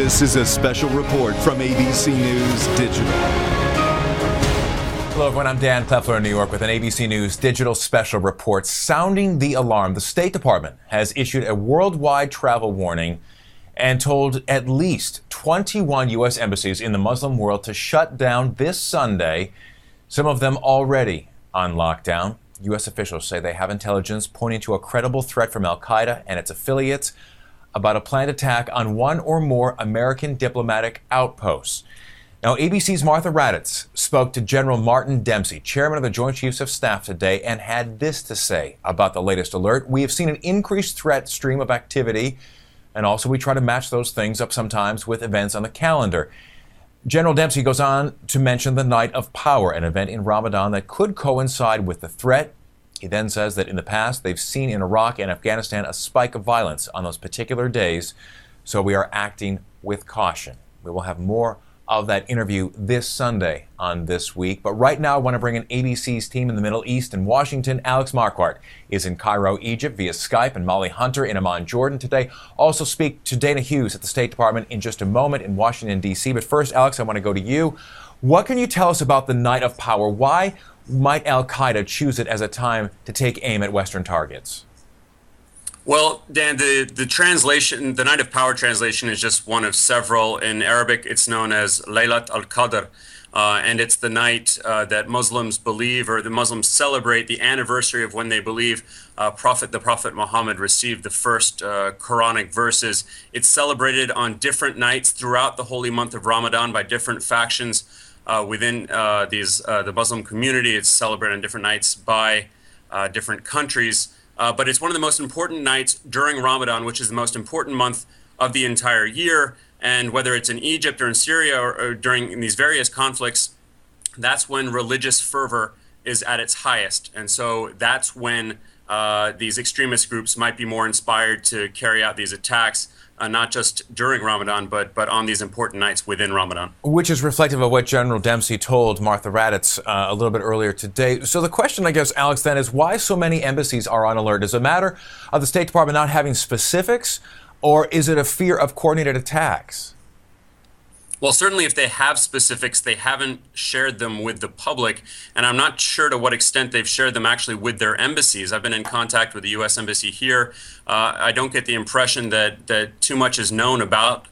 This is a special report from ABC News Digital. Hello, everyone. I'm Dan Kleffler in New York with an ABC News Digital special report sounding the alarm. The State Department has issued a worldwide travel warning and told at least 21 U.S. embassies in the Muslim world to shut down this Sunday, some of them already on lockdown. U.S. officials say they have intelligence pointing to a credible threat from Al-Qaeda and its affiliates about a planned attack on one or more American diplomatic outposts. Now, ABC's Martha Raddatz spoke to General Martin Dempsey, chairman of the Joint Chiefs of Staff today, and had this to say about the latest alert. We have seen an increased threat stream of activity, and also we try to match those things up sometimes with events on the calendar. General Dempsey goes on to mention the Night of Power, an event in Ramadan that could coincide with the threat. He then says that in the past, they've seen in Iraq and Afghanistan a spike of violence on those particular days, so we are acting with caution. We will have more of that interview this Sunday on This Week. But right now, I want to bring in ABC's team in the Middle East and Washington. Alex Marquardt is in Cairo, Egypt via Skype, and Molly Hunter in Amman, Jordan today. Also speak to Dana Hughes at the State Department in just a moment in Washington, D.C. But first, Alex, I want to go to you. What can you tell us about the Night of Power? Why might Al-Qaeda choose it as a time to take aim at Western targets? Well, Dan, the translation, the Night of Power translation is just one of several. In Arabic, it's known as Laylat al-Qadr, and it's the night that Muslims believe, or the Muslims celebrate the anniversary of when they believe the Prophet Muhammad received the first Quranic verses. It's celebrated on different nights throughout the holy month of Ramadan by different factions within the Muslim community. It's celebrated on different nights by different countries. But it's one of the most important nights during Ramadan, which is the most important month of the entire year. And whether it's in Egypt or in Syria or during these various conflicts, that's when religious fervor is at its highest. And so that's when these extremist groups might be more inspired to carry out these attacks, not just during Ramadan, but on these important nights within Ramadan. Which is reflective of what General Dempsey told Martha Raddatz a little bit earlier today. So the question, I guess, Alex, then is why so many embassies are on alert? Is it a matter of the State Department not having specifics, or is it a fear of coordinated attacks? Well, certainly if they have specifics, they haven't shared them with the public, and I'm not sure to what extent they've shared them actually with their embassies. I've been in contact with the U.S. Embassy here. I don't get the impression that too much is known about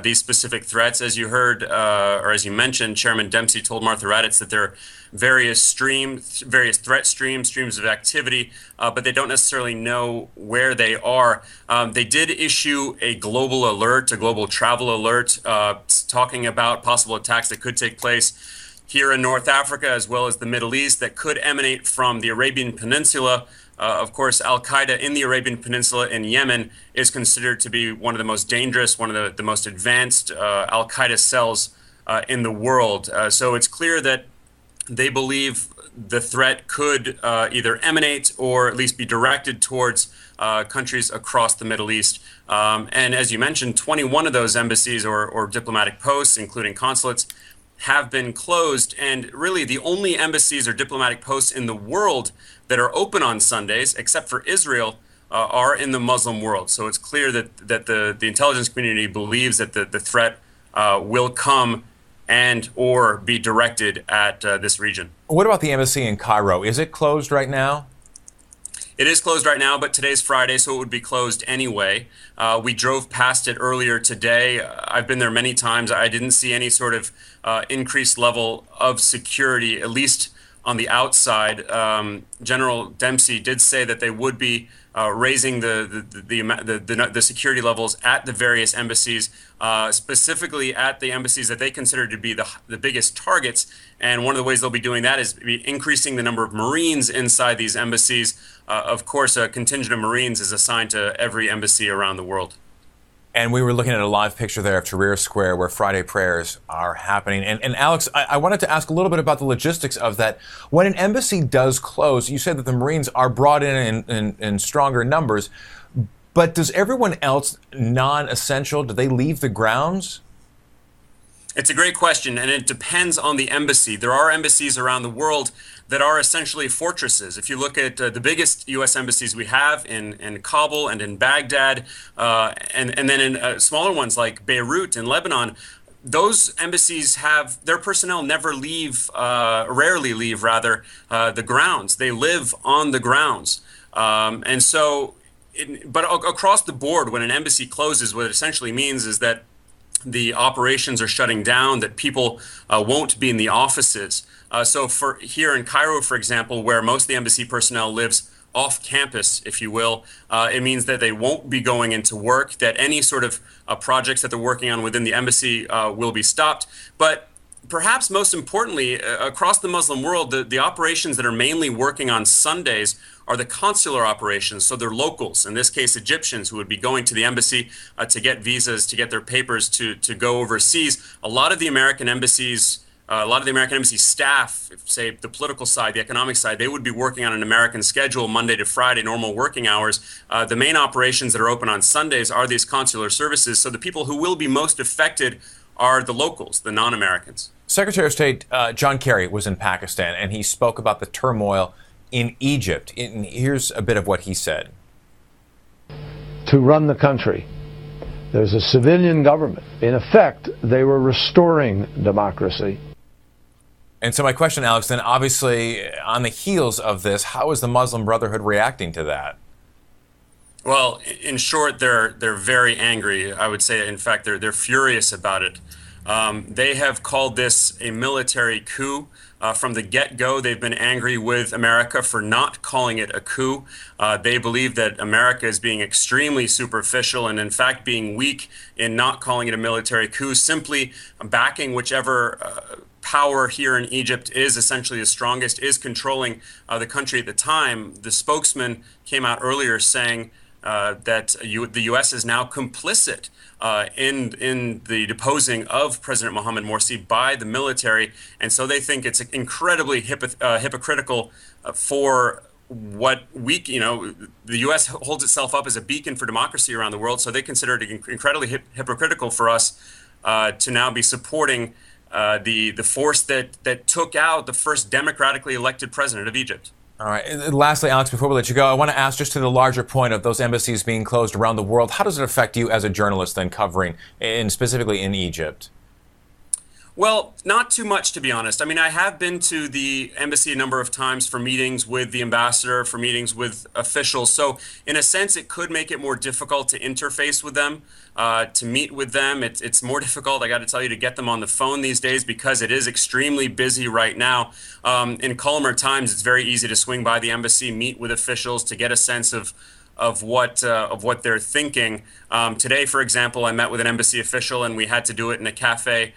these specific threats. As you heard, or as you mentioned, Chairman Dempsey told Martha Raddatz that there are various threat streams of activity, but they don't necessarily know where they are. They did issue a global alert, a global travel alert, talking about possible attacks that could take place here in North Africa as well as the Middle East that could emanate from the Arabian Peninsula. Of course, Al-Qaeda in the Arabian Peninsula in Yemen is considered to be one of the most dangerous, one of the most advanced Al-Qaeda cells in the world. So it's clear that they believe the threat could either emanate or at least be directed towards countries across the Middle East. And as you mentioned, 21 of those embassies or diplomatic posts, including consulates, have been closed. And really the only embassies or diplomatic posts in the world that are open on Sundays, except for Israel, are in the Muslim world. So it's clear that the intelligence community believes that the threat will come and or be directed at this region. What about the embassy in Cairo? Is it closed right now? It is closed right now, but today's Friday, so it would be closed anyway. We drove past it earlier today. I've been there many times. I didn't see any sort of increased level of security, at least on the outside. General Dempsey did say that they would be raising the security levels at the various embassies, specifically at the embassies that they consider to be the biggest targets. And one of the ways they'll be doing that is be increasing the number of Marines inside these embassies. Of course, a contingent of Marines is assigned to every embassy around the world. And we were looking at a live picture there of Tahrir Square where Friday prayers are happening. And Alex, I wanted to ask a little bit about the logistics of that. When an embassy does close, you said that the Marines are brought in stronger numbers, but does everyone else non-essential, do they leave the grounds? It's a great question, and it depends on the embassy. There are embassies around the world that are essentially fortresses. If you look at the biggest U.S. embassies we have in Kabul and in Baghdad, and then in smaller ones like Beirut in Lebanon, those embassies have their personnel never leave, rarely leave rather, the grounds. They live on the grounds. And so, but across the board, when an embassy closes, what it essentially means is that the operations are shutting down, that people won't be in the offices. So for here in Cairo, for example, where most of the embassy personnel lives off campus, if you will, it means that they won't be going into work, that any sort of projects that they're working on within the embassy will be stopped. But perhaps most importantly, across the Muslim world, the operations that are mainly working on Sundays are the consular operations. So they're locals, in this case Egyptians, who would be going to the embassy to get visas, to get their papers to go overseas. A lot of the American embassies, a lot of the American embassy staff, say the political side, the economic side, they would be working on an American schedule, Monday to Friday, normal working hours. The main operations that are open on Sundays are these consular services. So the people who will be most affected are the locals, the non-Americans. Secretary of State John Kerry was in Pakistan, and he spoke about the turmoil in Egypt. And here's a bit of what he said. To run the country, there's a civilian government. In effect, they were restoring democracy. And so my question, Alex, then obviously on the heels of this, how is the Muslim Brotherhood reacting to that? Well, in short, they're very angry. I would say, in fact, they're furious about it. They have called this a military coup. From the get-go, they've been angry with America for not calling it a coup. They believe that America is being extremely superficial and, in fact, being weak in not calling it a military coup, simply backing whichever power here in Egypt is essentially the strongest, is controlling the country at the time. The spokesman came out earlier saying that the U.S. is now complicit in the deposing of President Mohamed Morsi by the military, and so they think it's incredibly hypocritical for what the U.S. holds itself up as a beacon for democracy around the world. So they consider it incredibly hypocritical for us to now be supporting the force that took out the first democratically elected president of Egypt. All right. And lastly, Alex, before we let you go, I want to ask just to the larger point of those embassies being closed around the world. How does it affect you as a journalist then covering, and specifically in Egypt? Well, not too much, to be honest. I mean, I have been to the embassy a number of times for meetings with the ambassador, for meetings with officials. So in a sense, it could make it more difficult to interface with them, to meet with them. It's more difficult, I got to tell you, to get them on the phone these days because it is extremely busy right now. In calmer times, it's very easy to swing by the embassy, meet with officials to get a sense of what they're thinking. Today, for example, I met with an embassy official, and we had to do it in a cafe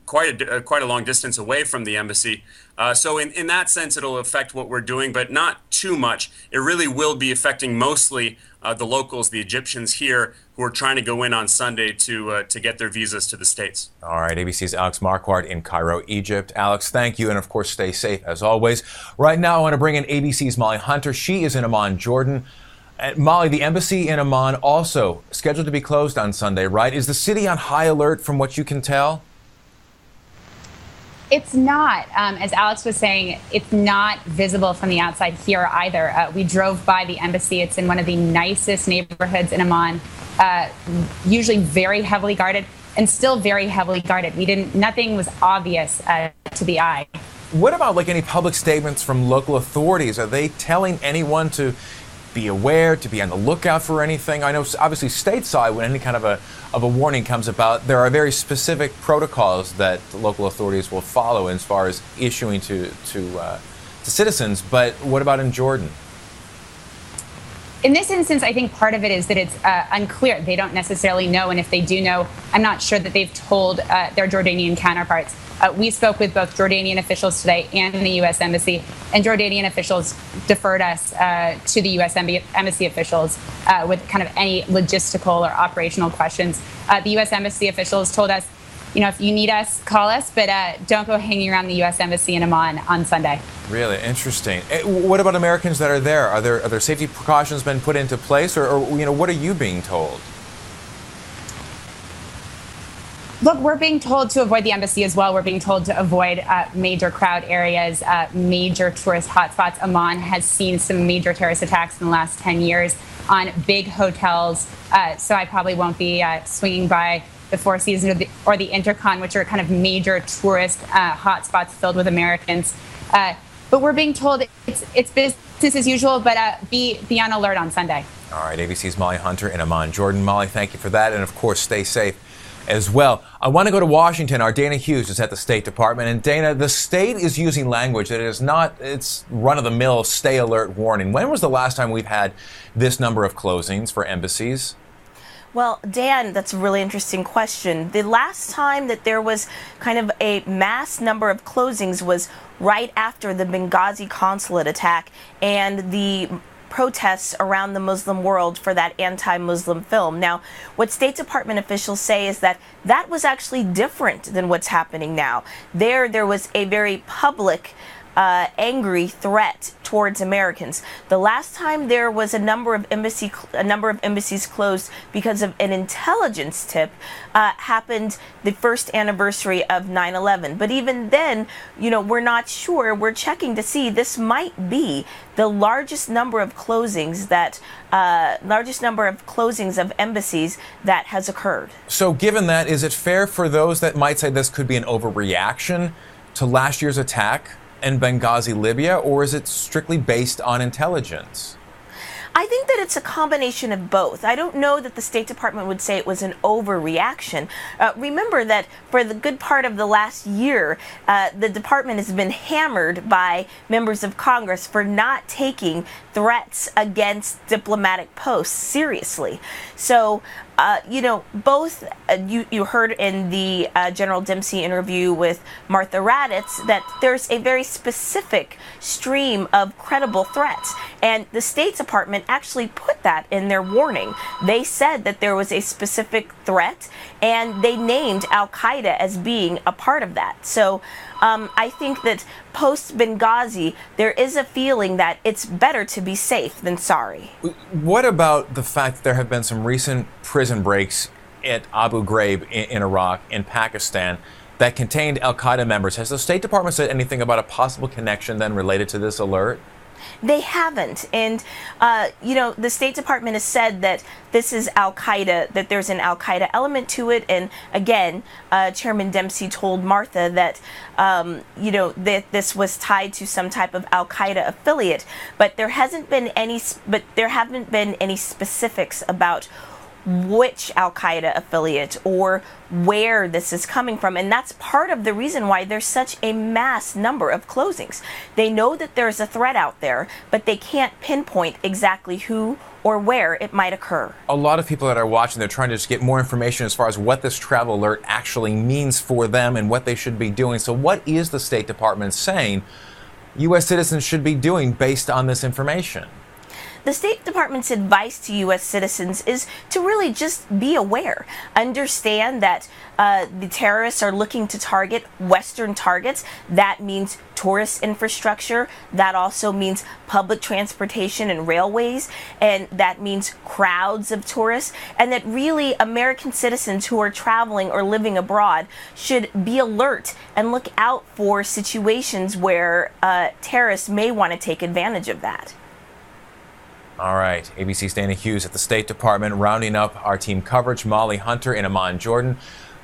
quite a long distance away from the embassy. So in that sense, it'll affect what we're doing, but not too much. It really will be affecting mostly the locals, the Egyptians here, who are trying to go in on Sunday to get their visas to the States. All right, ABC's Alex Marquardt in Cairo, Egypt. Alex, thank you, and of course, stay safe as always. Right now, I want to bring in ABC's Molly Hunter. She is in Amman, Jordan. Molly, the embassy in Amman also scheduled to be closed on Sunday, right? Is the city on high alert from what you can tell? It's not. As Alex was saying, it's not visible from the outside here either. We drove by the embassy. It's in one of the nicest neighborhoods in Amman, usually very heavily guarded and still very heavily guarded. Nothing was obvious to the eye. What about any public statements from local authorities? Are they telling anyone to be aware, to be on the lookout for anything? I know obviously stateside, when any kind of a warning comes about, there are very specific protocols that the local authorities will follow as far as issuing to citizens. But what about in Jordan? In this instance, I think part of it is that it's unclear. They don't necessarily know, and if they do know, I'm not sure that they've told their Jordanian counterparts. We spoke with both Jordanian officials today and the U.S. Embassy, and Jordanian officials deferred us to the U.S. Embassy officials with kind of any logistical or operational questions. The U.S. Embassy officials told us, if you need us, call us, but don't go hanging around the U.S. Embassy in Amman on Sunday. Really interesting. What about Americans that are there? Are there safety precautions been put into place, or what are you being told? Look, we're being told to avoid the embassy as well. We're being told to avoid major crowd areas, major tourist hotspots. Amman has seen some major terrorist attacks in the last 10 years on big hotels. So I probably won't be swinging by the Four Seasons or the Intercon, which are kind of major tourist hotspots filled with Americans. But we're being told it's business as usual, but be on alert on Sunday. All right, ABC's Molly Hunter in Amman, Jordan. Molly, thank you for that. And of course, stay safe as well. I want to go to Washington. Our Dana Hughes is at the State Department. And Dana, the state is using language that is not its run-of-the-mill stay alert warning. When was the last time we've had this number of closings for embassies? Well, Dan, that's a really interesting question. The last time that there was kind of a mass number of closings was right after the Benghazi consulate attack and the protests around the Muslim world for that anti-Muslim film. Now, what State Department officials say is that that was actually different than what's happening now. There was a very public angry threat towards Americans. The last time there was a number of embassies closed because of an intelligence tip happened the first anniversary of 9/11. But even then, we're not sure. We're checking to see. This might be the largest number of closings of embassies that has occurred. So, given that, is it fair for those that might say this could be an overreaction to last year's attack in Benghazi, Libya, or is it strictly based on intelligence? I think that it's a combination of both. I don't know that the State Department would say it was an overreaction. Remember that for the good part of the last year, the department has been hammered by members of Congress for not taking threats against diplomatic posts seriously. So, both you heard in the General Dempsey interview with Martha Raddatz that there's a very specific stream of credible threats. And the State Department actually put that in their warning. They said that there was a specific threat, and they named Al-Qaeda as being a part of that. So I think that post-Benghazi, there is a feeling that it's better to be safe than sorry. What about the fact that there have been some recent prison breaks at Abu Ghraib in Iraq and Pakistan that contained Al-Qaeda members? Has the State Department said anything about a possible connection then related to this alert? They haven't. And, the State Department has said that this is Al-Qaeda, that there's an Al-Qaeda element to it. And again, Chairman Dempsey told Martha that, that this was tied to some type of Al-Qaeda affiliate. But there haven't been any specifics about which Al-Qaeda affiliate or where this is coming from. And that's part of the reason why there's such a mass number of closings. They know that there's a threat out there, but they can't pinpoint exactly who or where it might occur. A lot of people that are watching, they're trying to just get more information as far as what this travel alert actually means for them and what they should be doing. So what is the State Department saying U.S. citizens should be doing based on this information? The State Department's advice to U.S. citizens is to really just be aware. Understand that the terrorists are looking to target Western targets. That means tourist infrastructure. That also means public transportation and railways. And that means crowds of tourists. And that really American citizens who are traveling or living abroad should be alert and look out for situations where terrorists may want to take advantage of that. All right, ABC's Dana Hughes at the State Department, rounding up our team coverage. Molly Hunter in Amman, Jordan.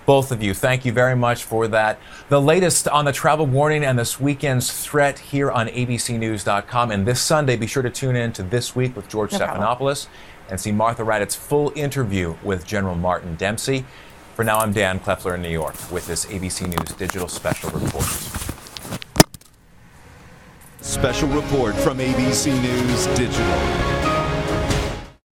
Both of you, thank you very much for that. The latest on the travel warning and this weekend's threat here on abcnews.com. And this Sunday, be sure to tune in to This Week with George Stephanopoulos and see Martha Raddatz's full interview with General Martin Dempsey. For now, I'm Dan Kleffler in New York with this ABC News Digital Special Report. Special report from ABC News Digital.